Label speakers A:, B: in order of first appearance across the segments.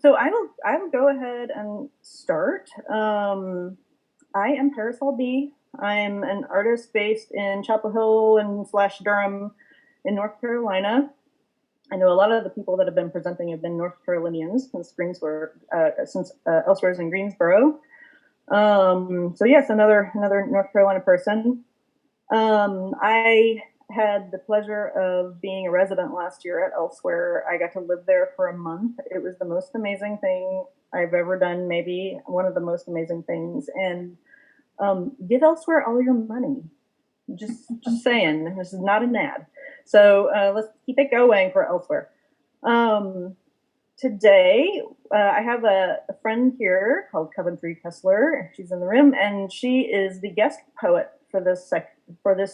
A: So I will go ahead and start. I am Parasol B. I'm an artist based in Chapel Hill and slash Durham in North Carolina. I know a lot of the people that have been presenting have been North Carolinians since Elsewhere is in Greensboro. So yes, another North Carolina person. I had the pleasure of being a resident last year at Elsewhere. I got to live there for a month. It was the most amazing thing I've ever done, maybe one of the most amazing things. And give Elsewhere all your money. Just saying, this is not an ad. So let's keep it going for Elsewhere. Today, I have a friend here called Coventry Kessler. She's in the room, and she is the guest poet for this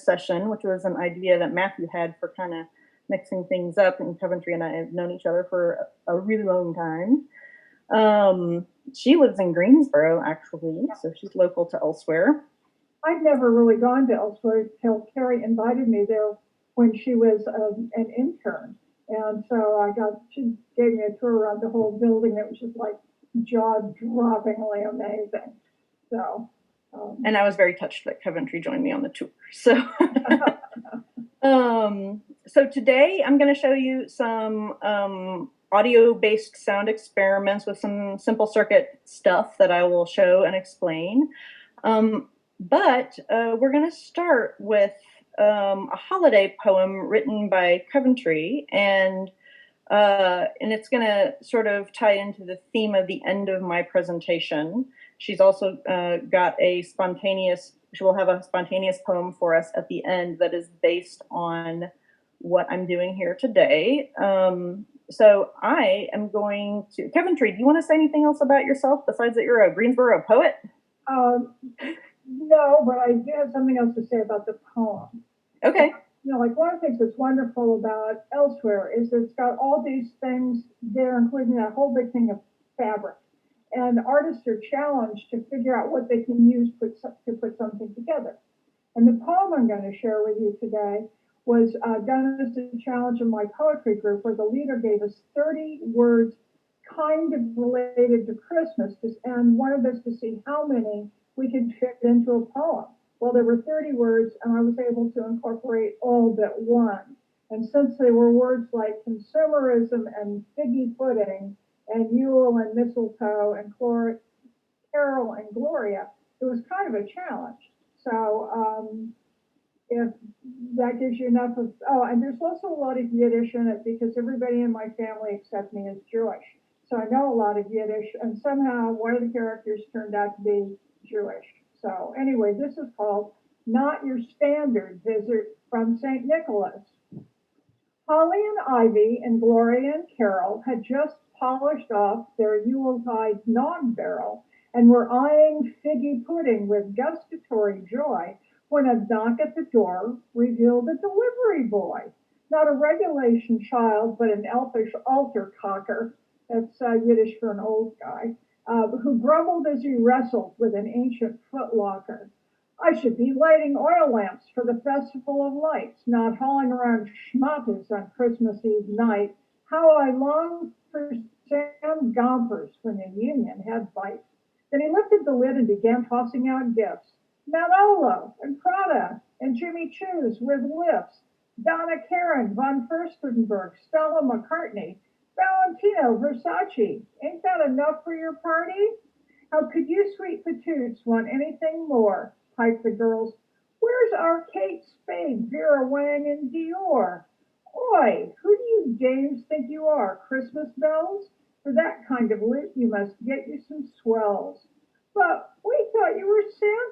A: session, which was an idea that Matthew had for kind of mixing things up. And Coventry and I have known each other for a really long time. She lives in Greensboro, actually, so she's local to Elsewhere.
B: I'd never really gone to Elsewhere till Carrie invited me there when she was an intern. And so she gave me a tour around the whole building. It was just like jaw-droppingly amazing. So,
A: and I was very touched that Coventry joined me on the tour. So, so today I'm going to show you some audio-based sound experiments with some simple circuit stuff that I will show and explain. But we're going to start with a holiday poem written by Coventry, and it's going to sort of tie into the theme of the end of my presentation. She's also she will have a spontaneous poem for us at the end that is based on what I'm doing here today. So I am going to, Coventry, do you want to say anything else about yourself besides that you're a Greensboro poet?
B: No, but I do have something else to say about the poem.
A: Okay.
B: Like one of the things that's wonderful about Elsewhere is it's got all these things there, including that whole big thing of fabric. And artists are challenged to figure out what they can use to put something together. And the poem I'm going to share with you today was done as a challenge in my poetry group, where the leader gave us 30 words kind of related to Christmas and wanted us to see how many we could fit into a poem. Well, there were 30 words, and I was able to incorporate all but one. And since they were words like consumerism and figgy pudding and Yule and mistletoe and Carol and Gloria, it was kind of a challenge. So if that gives you enough of, and there's also a lot of Yiddish in it because everybody in my family except me is Jewish. So I know a lot of Yiddish, and somehow one of the characters turned out to be Jewish. So anyway, this is called Not Your Standard Visit from St. Nicholas. Holly and Ivy and Gloria and Carol had just polished off their Yuletide nog barrel and were eyeing figgy pudding with gustatory joy when a knock at the door revealed a delivery boy. Not a regulation child, but an elfish altar cocker, that's Yiddish for an old guy, who grumbled as he wrestled with an ancient footlocker. I should be lighting oil lamps for the Festival of Lights, not hauling around schmatters on Christmas Eve night. How I longed for Sam Gompers when the Union had bites. Then he lifted the lid and began tossing out gifts. Manolo and Prada and Jimmy Choo's with lifts. Donna Karen, von Furstenberg, Stella McCartney, Valentino Versace. Ain't that enough for your party? How could you sweet patoots want anything more? Piped the girls. Where's our Kate Spade, Vera Wang, and Dior? Oi, who do you dames think you are, Christmas bells? For that kind of loot you must get you some swells. But we thought you were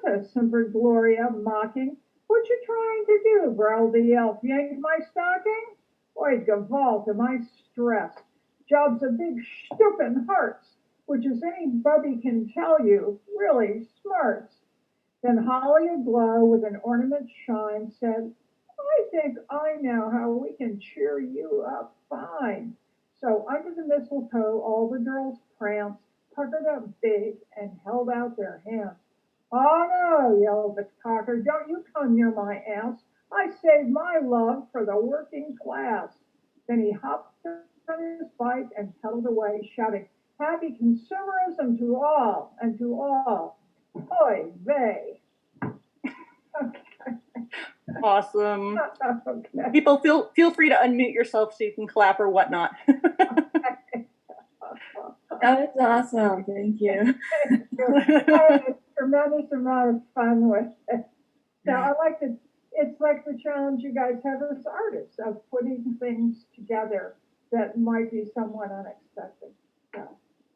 B: Santa, simpered Gloria, mocking. What you trying to do, growled the elf. Yank my stocking? Oi, Gavalt, am I stressed? Job's a big stupid hearts, which as any bubby can tell you, really smarts. Then Holly aglow with an ornament shine said, I think I know how we can cheer you up fine. So under the mistletoe all the girls pranced, puckered up big, and held out their hands. Oh no, yelled the cocker, don't you come near my ass. I saved my love for the working class. Then he hopped on his bike and pedaled away, shouting, Happy consumerism to all and to all. Oy vey.
A: Awesome.
B: Okay.
A: People feel free to unmute yourself so you can clap or whatnot.
C: That was awesome. Thank you.
B: I had a tremendous amount of fun with it. So I like to, it's like the challenge you guys have as artists of putting things together that might be somewhat unexpected. So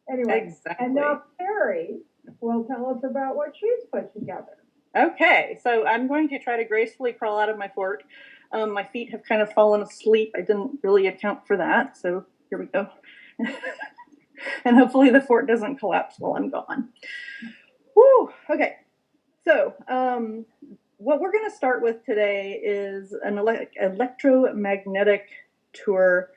B: anyway,
A: Exactly.
B: and now Carrie will tell us about what she's put together.
A: Okay, so I'm going to try to gracefully crawl out of my fort. My feet have kind of fallen asleep. I didn't really account for that, so here we go. And hopefully the fort doesn't collapse while I'm gone. Woo, okay. So what we're going to start with today is an electromagnetic tour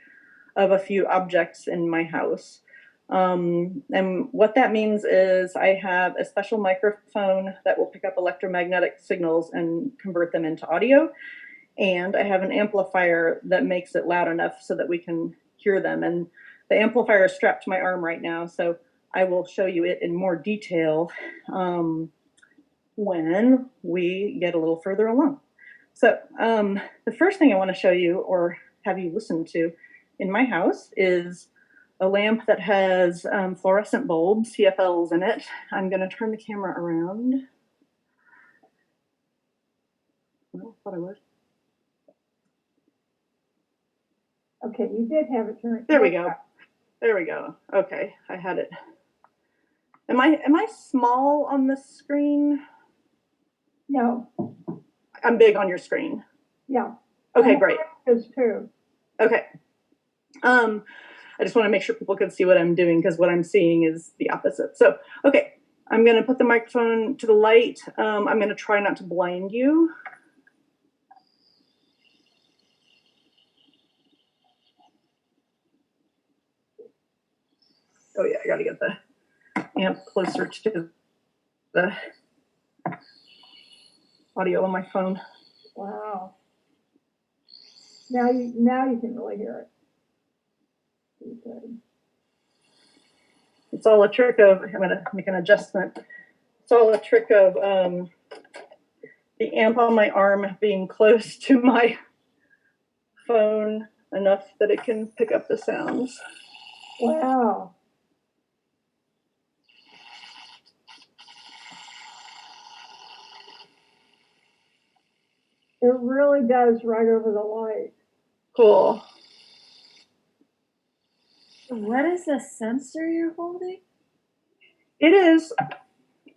A: of a few objects in my house. And what that means is I have a special microphone that will pick up electromagnetic signals and convert them into audio. And I have an amplifier that makes it loud enough so that we can hear them. And the amplifier is strapped to my arm right now, so I will show you it in more detail when we get a little further along. So the first thing I want to show you or have you listen to in my house is a lamp that has fluorescent bulbs, CFLs in it. I'm going to turn the camera around. Well, I thought I was.
B: Okay, you did have it turned.
A: There we go. There we go. Okay, I had it. Am I small on this screen?
B: No.
A: I'm big on your screen.
B: Yeah.
A: Okay, great.
B: Is too.
A: Okay. I just want to make sure people can see what I'm doing because what I'm seeing is the opposite. So, okay, I'm going to put the microphone to the light. I'm going to try not to blind you. Oh yeah, I got to get the amp closer to the audio on my phone.
B: Wow. Now you can really hear it. Okay.
A: It's all a trick of, I'm going to make an adjustment. It's all a trick of the amp on my arm being close to my phone enough that it can pick up the sounds.
B: Wow. It really does right over the light.
A: Cool.
C: What is the sensor you're holding?
A: It is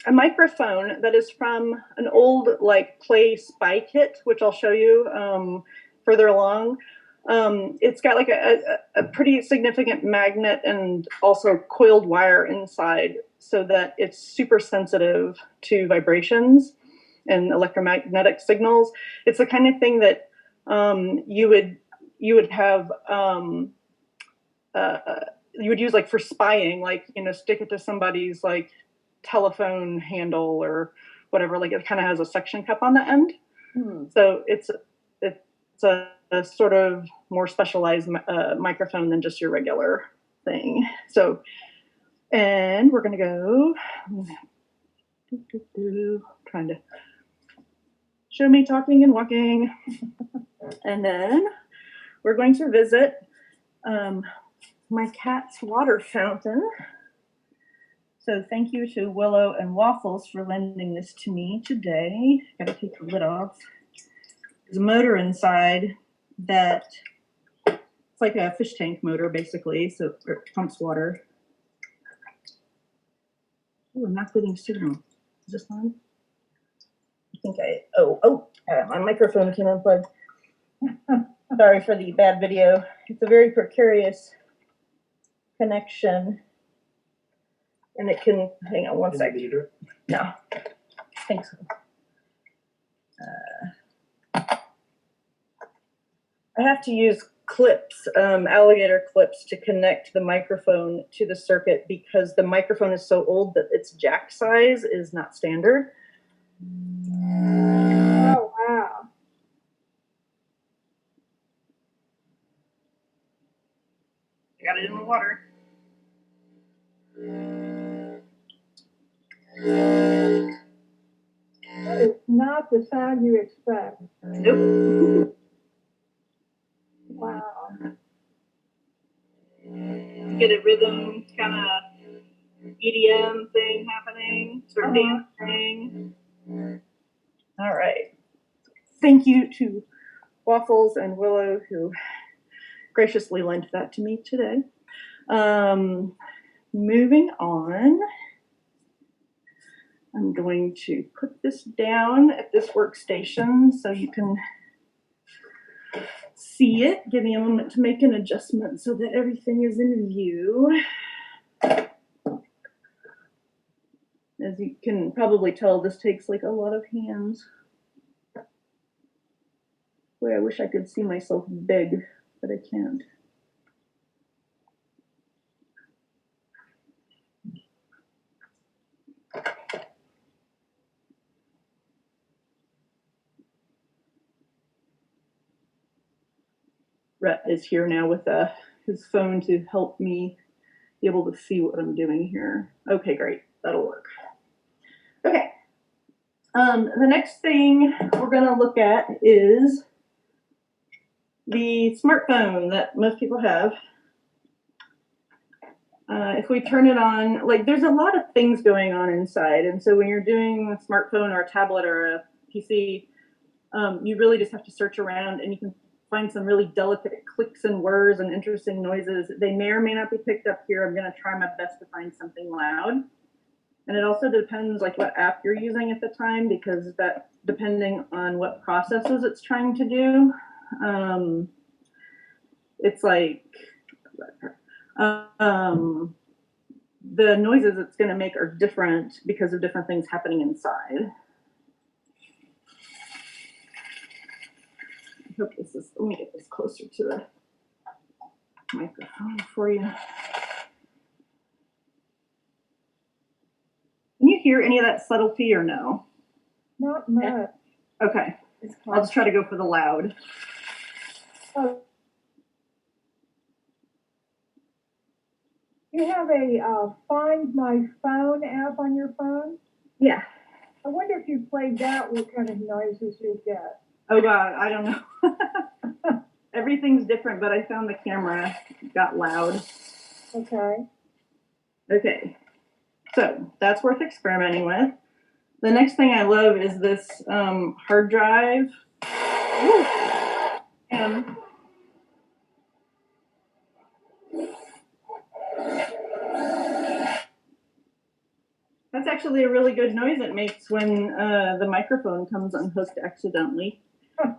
A: a microphone that is from an old like play spy kit, which I'll show you further along. It's got like a pretty significant magnet and also coiled wire inside so that it's super sensitive to vibrations and electromagnetic signals. It's the kind of thing that you would have you would use like for spying, like, you know, stick it to somebody's like telephone handle or whatever. Like it kind of has a suction cup on the end. So it's a sort of more specialized microphone than just your regular thing. So, and we're gonna go trying to show me talking and walking, and then we're going to visit my cat's water fountain. So thank you to Willow and Waffles for lending this to me today. Gotta take the lid off. There's a motor inside that it's like a fish tank motor basically, so it pumps water. Oh, I'm not getting signal. Is this on? I think my microphone came unplugged. Sorry for the bad video. It's a very precarious connection. And it can, hang on one second. No, thanks. I have to use clips, alligator clips, to connect the microphone to the circuit because the microphone is so old that its jack size is not standard.
B: Oh, wow.
A: I got it in the water.
B: not the sound you expect.
A: Nope.
B: Wow.
A: Get a rhythm kind of EDM thing happening, sort of dancing. All right. Thank you to Waffles and Willow who graciously lent that to me today. Moving on, I'm going to put this down at this workstation so you can see it. Give me a moment to make an adjustment so that everything is in view. As you can probably tell, this takes like a lot of hands. Boy, I wish I could see myself big, but I can't. Rhett is here now with his phone to help me be able to see what I'm doing here. Okay, great. That'll work. Okay. The next thing we're going to look at is the smartphone that most people have. If we turn it on, like there's a lot of things going on inside. And so when you're doing a smartphone or a tablet or a PC, you really just have to search around and you can find some really delicate clicks and whirs and interesting noises. They may or may not be picked up here. I'm going to try my best to find something loud. And it also depends like what app you're using at the time, because that depending on what processes it's trying to do, it's like the noises it's going to make are different because of different things happening inside. I hope this is, let me get this closer to the microphone for you. Can you hear any of that subtlety or no?
B: Not much.
A: Okay, I'll just try to go for the loud.
B: Oh. You have a Find My Phone app on your phone?
A: Yeah.
B: I wonder if you played that, what kind of noises you get.
A: Oh God, I don't know. Everything's different, but I found the camera got loud.
B: Okay.
A: Okay, so that's worth experimenting with. The next thing I love is this hard drive. Woo. And that's actually a really good noise it makes when the microphone comes unhooked accidentally.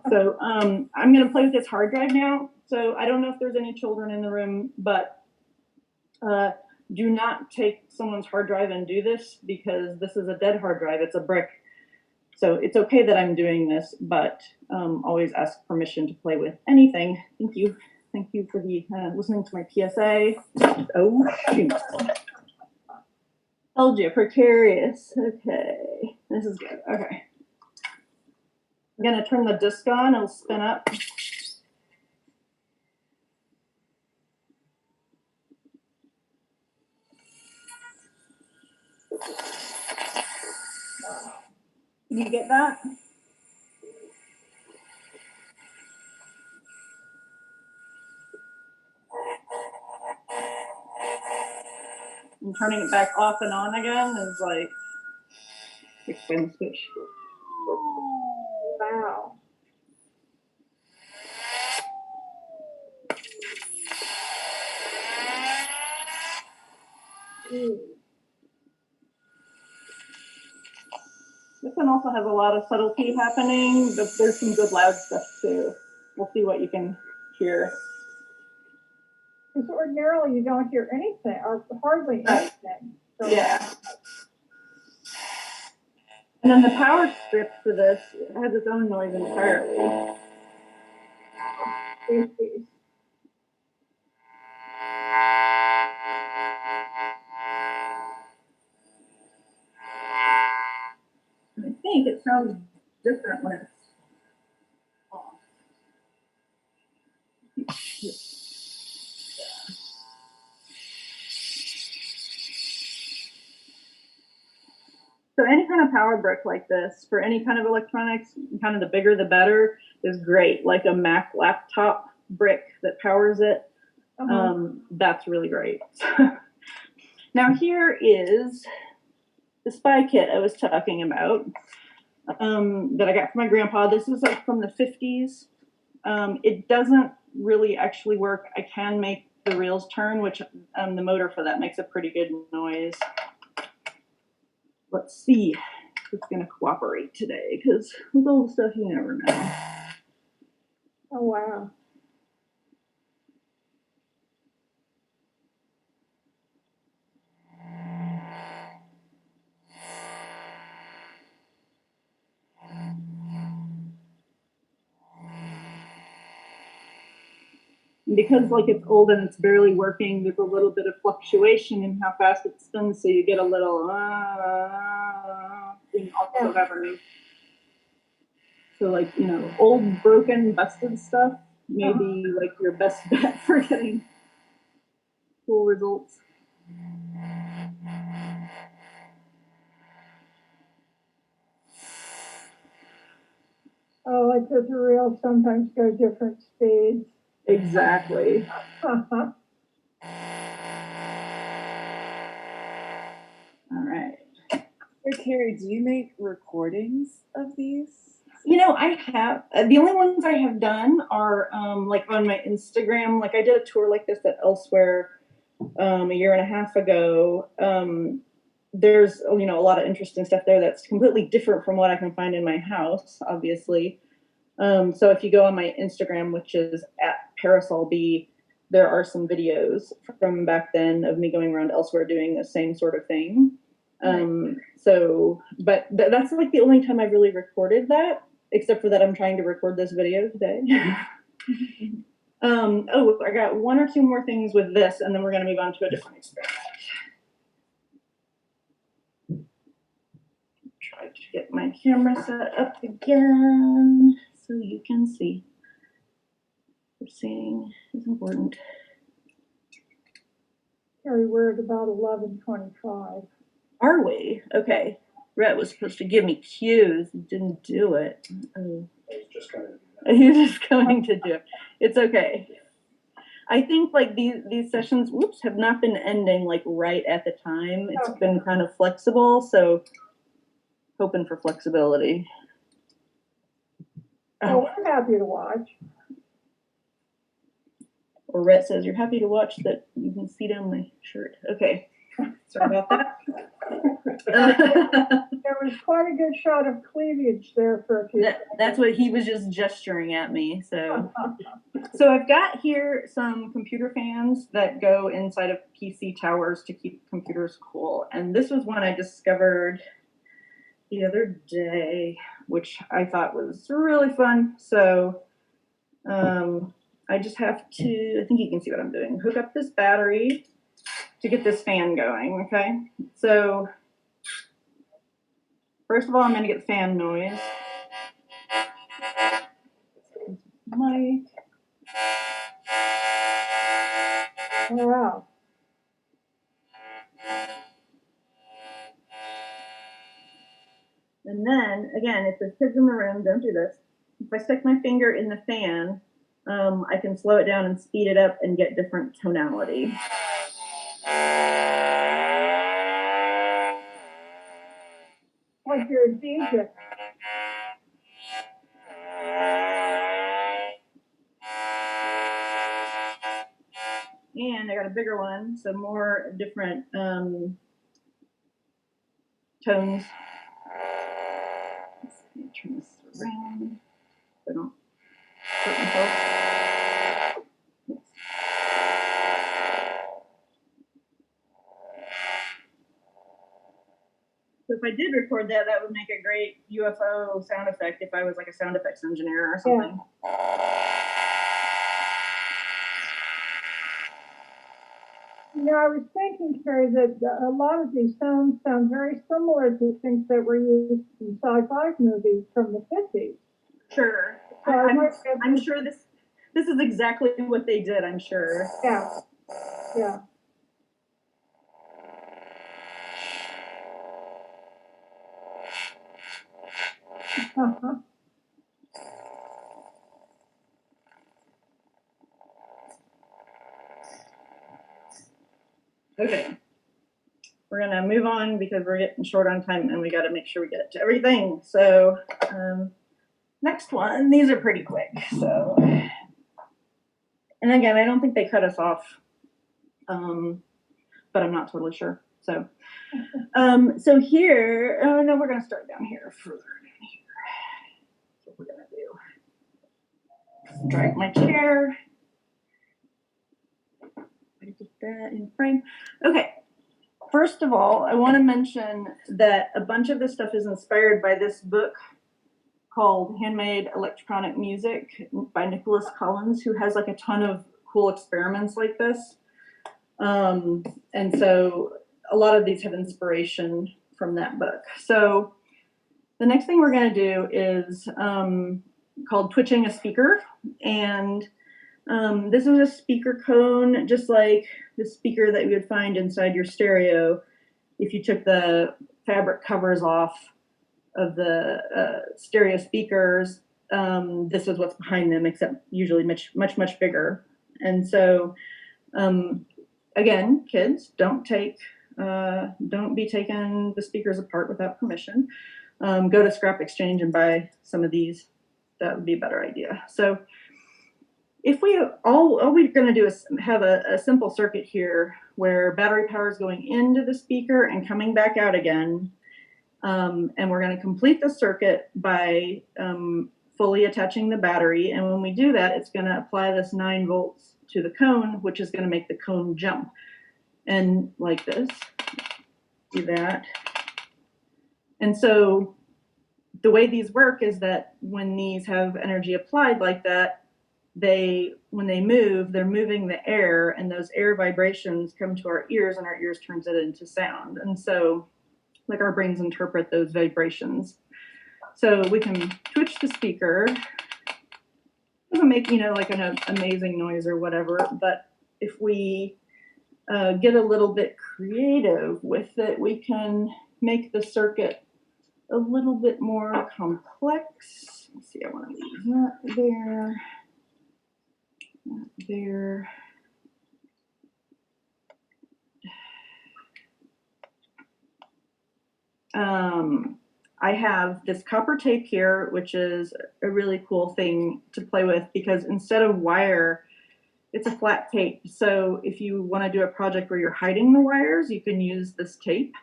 A: So I'm going to play with this hard drive now. So I don't know if there's any children in the room, but do not take someone's hard drive and do this, because this is a dead hard drive. It's a brick. So it's okay that I'm doing this, but always ask permission to play with anything. Thank you. Thank you for the listening to my PSA. Oh, shoot. Told you, precarious. Okay, this is good. Okay. I'm going to turn the disc on. It'll spin up. Can you get that? And turning it back off and on again is like expensive. Switch.
B: Wow.
A: This one also has a lot of subtlety happening, but there's some good loud stuff too. We'll see what you can hear.
B: Because ordinarily you don't hear anything, or hardly anything. So
A: yeah. And then the power strip for this has its own noise entirely. I think it sounds different when it's off. So any kind of power brick like this for any kind of electronics, kind of the bigger the better, is great. Like a Mac laptop brick that powers it. That's really great. Now here is the spy kit I was talking about that I got from my grandpa. This is like from the 50s. It doesn't really actually work. I can make the reels turn, which the motor for that makes a pretty good noise. Let's see if it's going to cooperate today, because with all the stuff, you never know.
B: Oh, wow.
A: Because like it's old and it's barely working, there's a little bit of fluctuation in how fast it spins, so you get a little thing also happening. So like, you know, old, broken, busted stuff, maybe like your best bet for getting cool results.
B: Oh, like the reels sometimes go different speeds.
A: Exactly.
B: Uh-huh.
A: All right.
C: So Carrie, do you make recordings of these?
A: You know, I have. The only ones I have done are like on my Instagram. Like I did a tour like this at Elsewhere a year and a half ago. There's, you know, a lot of interesting stuff there that's completely different from what I can find in my house, obviously. So if you go on my Instagram, which is at Parasol B, there are some videos from back then of me going around Elsewhere doing the same sort of thing. So, but that's like the only time I've really recorded that, except for that I'm trying to record this video today. Oh, I got one or two more things with this, and then we're going to move on to a different experiment. Try to get my camera set up again so you can see. Seeing is important.
B: Carrie, we're at about 11:25.
A: Are we? Okay. Rhett was supposed to give me cues. He didn't do it. Oh. He's just going to do it. It's okay. I think like these sessions, whoops, have not been ending like right at the time. It's been kind of flexible, so hoping for flexibility.
B: Oh, we're happy to watch.
A: Or Rhett says, you're happy to watch that you can see down my shirt. Okay. Sorry about that.
B: There was quite a good shot of cleavage there for a few seconds.
A: That's what he was just gesturing at me. So I've got here some computer fans that go inside of PC towers to keep computers cool. And this was one I discovered the other day, which I thought was really fun. So I just have to, I think you can see what I'm doing, hook up this battery to get this fan going, okay? So first of all, I'm going to get fan noise. Mic.
B: Wow.
A: And then, again, if there's kids in the room, don't do this. If I stick my finger in the fan, I can slow it down and speed it up and get different tonality.
B: Like you're a DJ.
A: And I got a bigger one, so more different tones. Let's see, turn this around so I don't hurt myself. So if I did record that, that would make a great UFO sound effect if I was like a sound effects engineer or something. Yeah.
B: You know, I was thinking, Carrie, that a lot of these sounds sound very similar to things that were used in sci-fi movies from the 50s.
A: Sure.
B: So
A: I'm sure this is exactly what they did, I'm sure.
B: Yeah. Yeah. Uh-huh.
A: Okay. We're going to move on because we're getting short on time and we got to make sure we get to everything. So, next one, these are pretty quick. So, and again, I don't think they cut us off, but I'm not totally sure. So, so here, oh no, we're going to start down here further down here. That's what we're going to do. Drag my chair. Get that in frame. Okay. First of all, I want to mention that a bunch of this stuff is inspired by this book called Handmade Electronic Music by Nicholas Collins, who has like a ton of cool experiments like this. And so a lot of these have inspiration from that book. So the next thing we're going to do is called twitching a speaker. And this is a speaker cone, just like the speaker that you would find inside your stereo if you took the fabric covers off of the stereo speakers. This is what's behind them, except usually much bigger. And so, again, kids, don't be taking the speakers apart without permission. Go to Scrap Exchange and buy some of these. That would be a better idea. So if all we're going to do is have a simple circuit here where battery power is going into the speaker and coming back out again. And we're going to complete the circuit by fully attaching the battery. And when we do that, it's going to apply this 9 volts to the cone, which is going to make the cone jump. And like this, do that. And so the way these work is that when these have energy applied like that, when they move, they're moving the air, and those air vibrations come to our ears, and our ears turns it into sound. And so like our brains interpret those vibrations. So we can twitch the speaker. It doesn't make, like an amazing noise or whatever, but if we get a little bit creative with it, we can make the circuit a little bit more complex. Let's see, I want to leave that there. There. I have this copper tape here, which is a really cool thing to play with because instead of wire, it's a flat tape. So if you want to do a project where you're hiding the wires, you can use this tape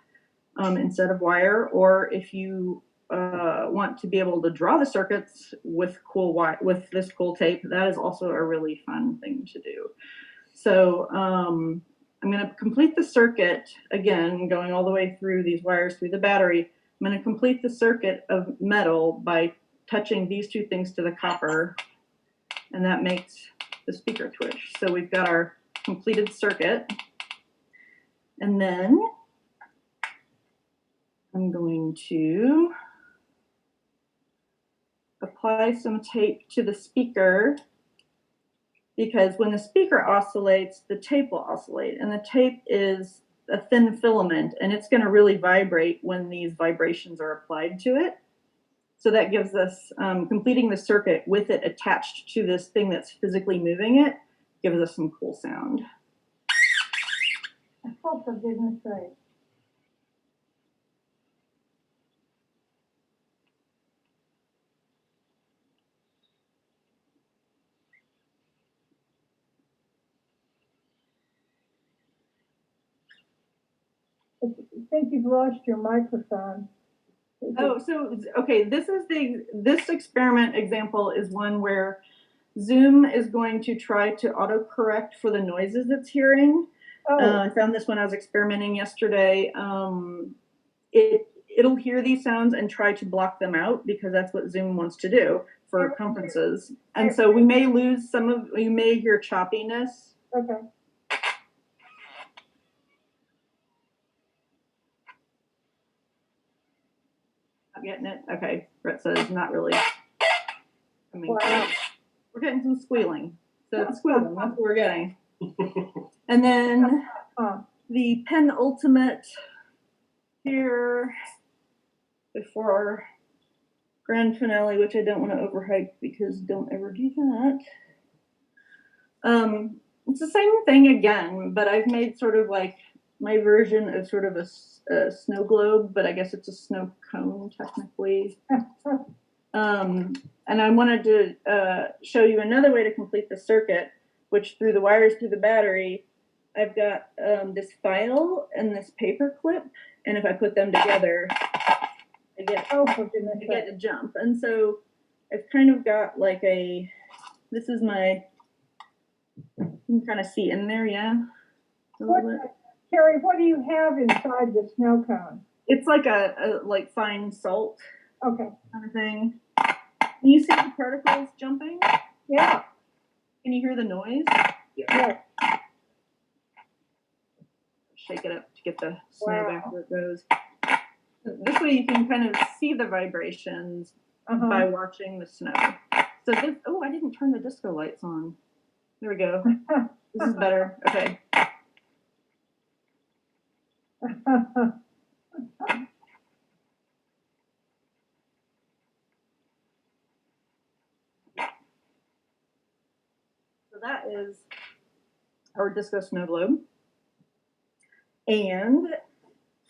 A: instead of wire. Or if you want to be able to draw the circuits with this cool tape, that is also a really fun thing to do. So I'm going to complete the circuit again, going all the way through these wires through the battery. I'm going to complete the circuit of metal by touching these 2 things to the copper, and that makes the speaker twitch. So we've got our completed circuit, and then I'm going to apply some tape to the speaker, because when the speaker oscillates, the tape will oscillate, and the tape is a thin filament, and it's going to really vibrate when these vibrations are applied to it. So that gives us, completing the circuit with it attached to this thing that's physically moving it, gives us some cool sound.
B: I hope for goodness sake. I think you've lost your microphone.
A: Oh, so, okay, this experiment example is one where Zoom is going to try to autocorrect for the noises it's hearing. I found this when I was experimenting yesterday. It'll hear these sounds and try to block them out because that's what Zoom wants to do for conferences. And so we may lose you may hear choppiness.
B: Okay.
A: Not getting it? Okay. Brett says not really.
B: Wow.
A: We're getting some squealing. So it's squealing. That's what we're getting. And then the penultimate here before grand finale, which I don't want to overhype because don't ever do that. It's the same thing again, but I've made sort of like my version of sort of a snow globe, but I guess it's a snow cone technically. And I wanted to show you another way to complete the circuit, which through the wires through the battery, I've got this file and this paper clip, and if I put them together, I get to jump. And so I've kind of got like this is my, you can kind of see in there, yeah.
B: Carrie, what do you have inside the snow cone?
A: It's like a like fine salt,
B: okay,
A: kind of thing. Can you see the particles jumping?
B: Yeah.
A: Can you hear the noise?
B: Yeah.
A: Shake it up to get the snow back where it goes. This way you can kind of see the vibrations by watching the snow. So this, oh, I didn't turn the disco lights on. There we go. This is better. Okay. So that is our disco snow globe. And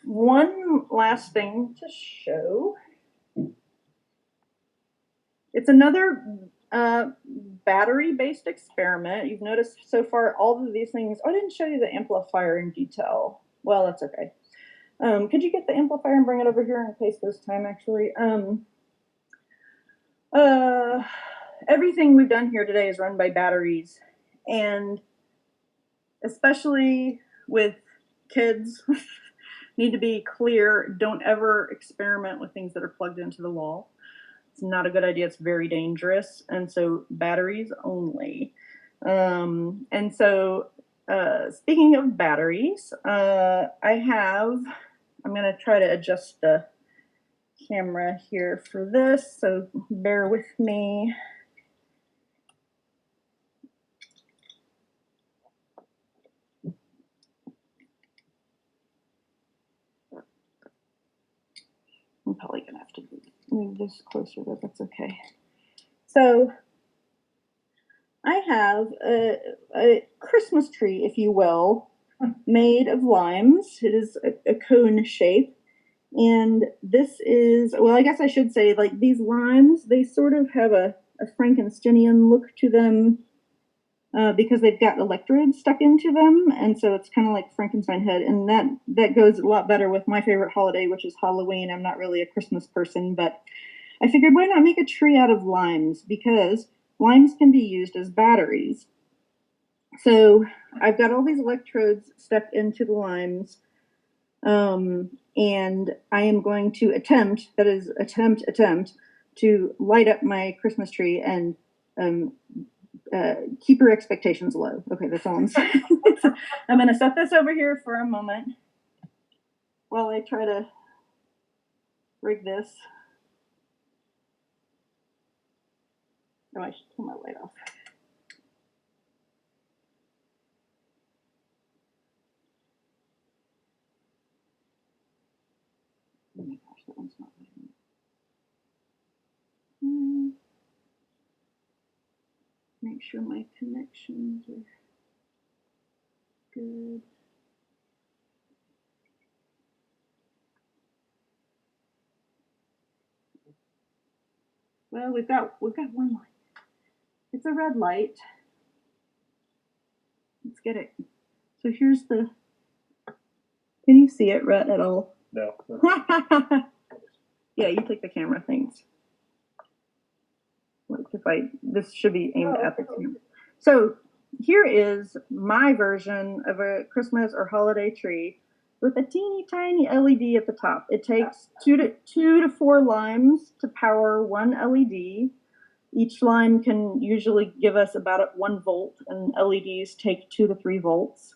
A: one last thing to show. It's another battery-based experiment. You've noticed so far all of these things. Oh, I didn't show you the amplifier in detail. Well, that's okay. Could you get the amplifier and bring it over here in case there's time, actually? Everything we've done here today is run by batteries. And especially with kids, need to be clear, don't ever experiment with things that are plugged into the wall. It's not a good idea. It's very dangerous. And so batteries only. And so speaking of batteries, I'm going to try to adjust the camera here for this. So bear with me. I'm probably going to have to move this closer, but that's okay. So I have a Christmas tree, if you will, made of limes. It is a cone shape. And this is, well, I guess I should say, like, these limes, they sort of have a Frankensteinian look to them because they've got electrodes stuck into them. And so it's kind of like Frankenstein head. And that goes a lot better with my favorite holiday, which is Halloween. I'm not really a Christmas person, but I figured why not make a tree out of limes, because limes can be used as batteries. So I've got all these electrodes stuck into the limes. And I am going to attempt to light up my Christmas tree and keep your expectations low. Okay, that's all I'm saying. I'm going to set this over here for a moment while I try to rig this. Oh, I should pull my light off. Oh my gosh, that one's not lighting. Make sure my connections are good. Well, we've got one light. It's a red light. Let's get it. So here's the. Can you see it, Rhett, at all?
D: No.
A: Yeah, you take the camera. Thanks. This should be aimed at the camera. So here is my version of a Christmas or holiday tree with a teeny tiny LED at the top. It takes two to four limes to power one LED. Each lime can usually give us about 1 volt, and LEDs take 2 to 3 volts.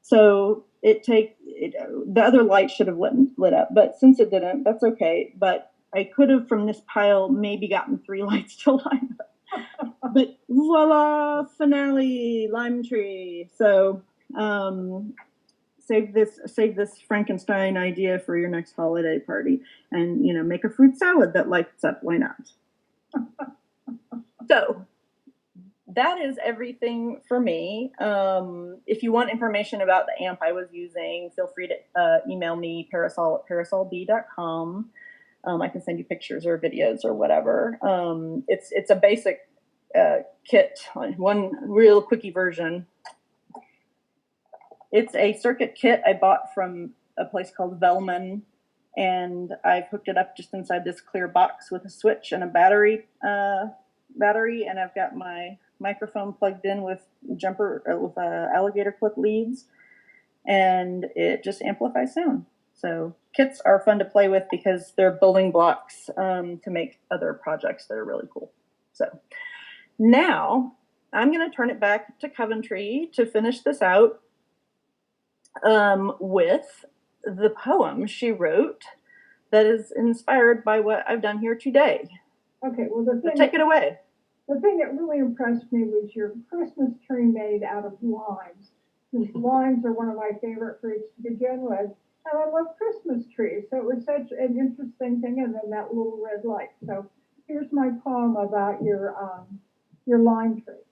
A: So the other light should have lit up, but since it didn't, that's okay. But I could have, from this pile, maybe gotten 3 lights to light up. But voila, finale, lime tree. So save this Frankenstein idea for your next holiday party, and make a fruit salad that lights up. Why not? So that is everything for me. If you want information about the amp I was using, feel free to email me, parasol@parasolb.com. I can send you pictures or videos or whatever. It's a basic kit, one real quickie version. It's a circuit kit I bought from a place called Velman, and I've hooked it up just inside this clear box with a switch and a battery, and I've got my microphone plugged in with alligator clip leads, and it just amplifies sound. So kits are fun to play with because they're building blocks to make other projects that are really cool. So now I'm going to turn it back to Coventry to finish this out with the poem she wrote that is inspired by what I've done here today.
B: Okay, well,
A: take it away.
B: The thing that really impressed me was your Christmas tree made out of limes. Since limes are one of my favorite fruits to begin with, and I love Christmas trees, so it was such an interesting thing, and then that little red light. So here's my poem about your lime tree.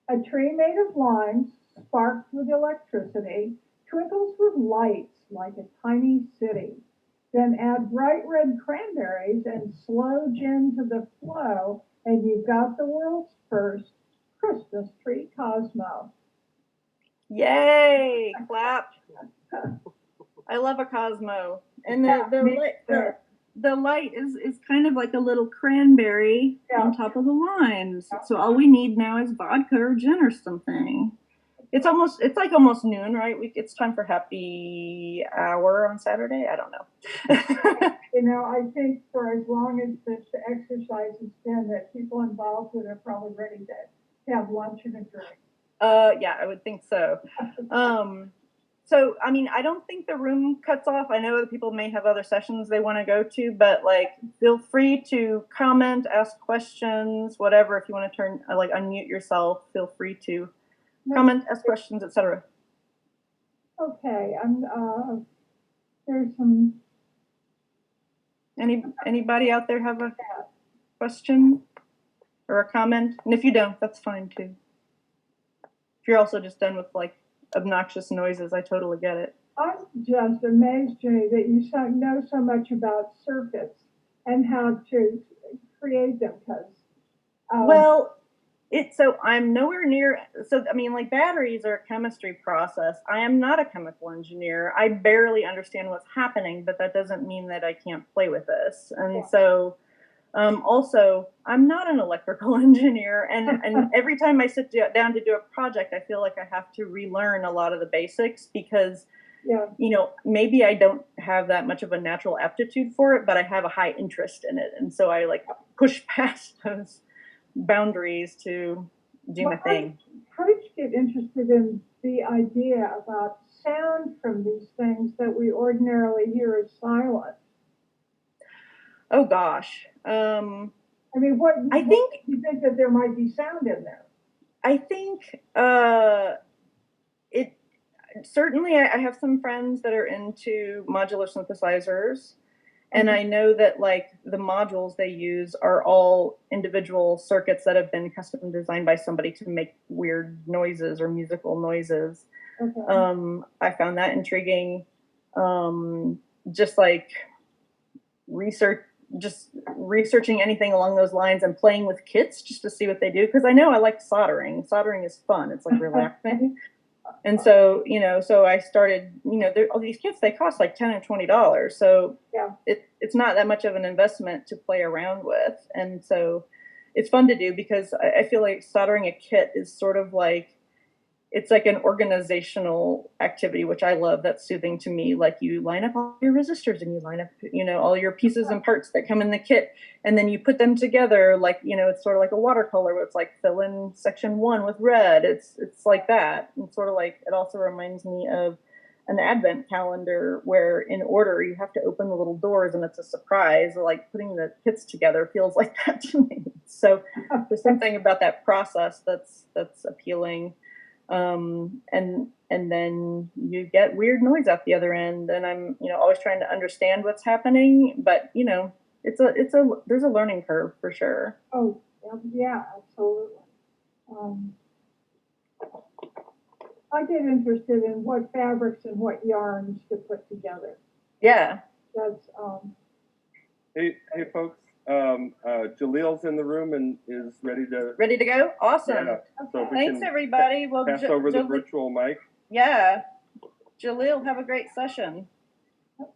B: A tree made of limes, sparks with electricity, twinkles with lights like a tiny city. Then add bright red cranberries and slow gin to the flow, and you've got the world's first Christmas tree Cosmo.
A: Yay! Clap. I love a Cosmo. And the light is kind of like a little cranberry on top of the limes. So all we need now is vodka or gin or something. It's like almost noon, right? It's time for happy hour on Saturday. I don't know.
B: I think for as long as this exercise has been, that people involved with it are probably ready to have lunch and a drink.
A: Yeah, I would think so. So, I mean, I don't think the room cuts off. I know other people may have other sessions they want to go to, but feel free to comment, ask questions, whatever. If you want to unmute yourself, feel free to comment, ask questions, etc.
B: Okay, there's some.
A: Anybody out there have a question or a comment? And if you don't, that's fine too. If you're also just done with obnoxious noises, I totally get it.
B: I'm just amazed, Jenny, that you know so much about circuits and how to create them.
A: So I'm nowhere near. So I mean, batteries are a chemistry process. I am not a chemical engineer. I barely understand what's happening, but that doesn't mean that I can't play with this. And so, also, I'm not an electrical engineer. And every time I sit down to do a project, I feel like I have to relearn a lot of the basics because, maybe I don't have that much of a natural aptitude for it, but I have a high interest in it. And so I push past those boundaries to do my thing.
B: How did you get interested in the idea about sound from these things that we ordinarily hear as silent?
A: Oh gosh.
B: You think that there might be sound in there?
A: I think it certainly. I have some friends that are into modular synthesizers. And I know that the modules they use are all individual circuits that have been custom designed by somebody to make weird noises or musical noises. Okay. I found that intriguing. Just researching anything along those lines and playing with kits just to see what they do. Because I know I like soldering. Soldering is fun. It's relaxing. And so, so I started, all these kits, they cost $10 and $20. So it's not that much of an investment to play around with. And so it's fun to do because I feel like soldering a kit is sort of it's like an organizational activity, which I love. That's soothing to me. You line up all your resistors and you line up, all your pieces and parts that come in the kit. And then you put them together it's sort of like a watercolor where it's fill in section 1 with red. It's like that. And sort of it also reminds me of an advent calendar where in order you have to open the little doors and it's a surprise. Putting the kits together feels like that to me. So there's something about that process that's appealing. And then you get weird noise out the other end, and I'm always trying to understand what's happening, but there's a learning curve for sure.
B: Oh, yeah, absolutely. I get interested in what fabrics and what yarns to put together.
A: Yeah.
B: That's
D: Hey folks, Jalil's in the room and is ready to
A: go. Awesome.
D: Yeah, so if we
A: Thanks,
D: can
A: everybody. Well,
D: pass over the virtual mic.
A: Yeah, Jalil, have a great session.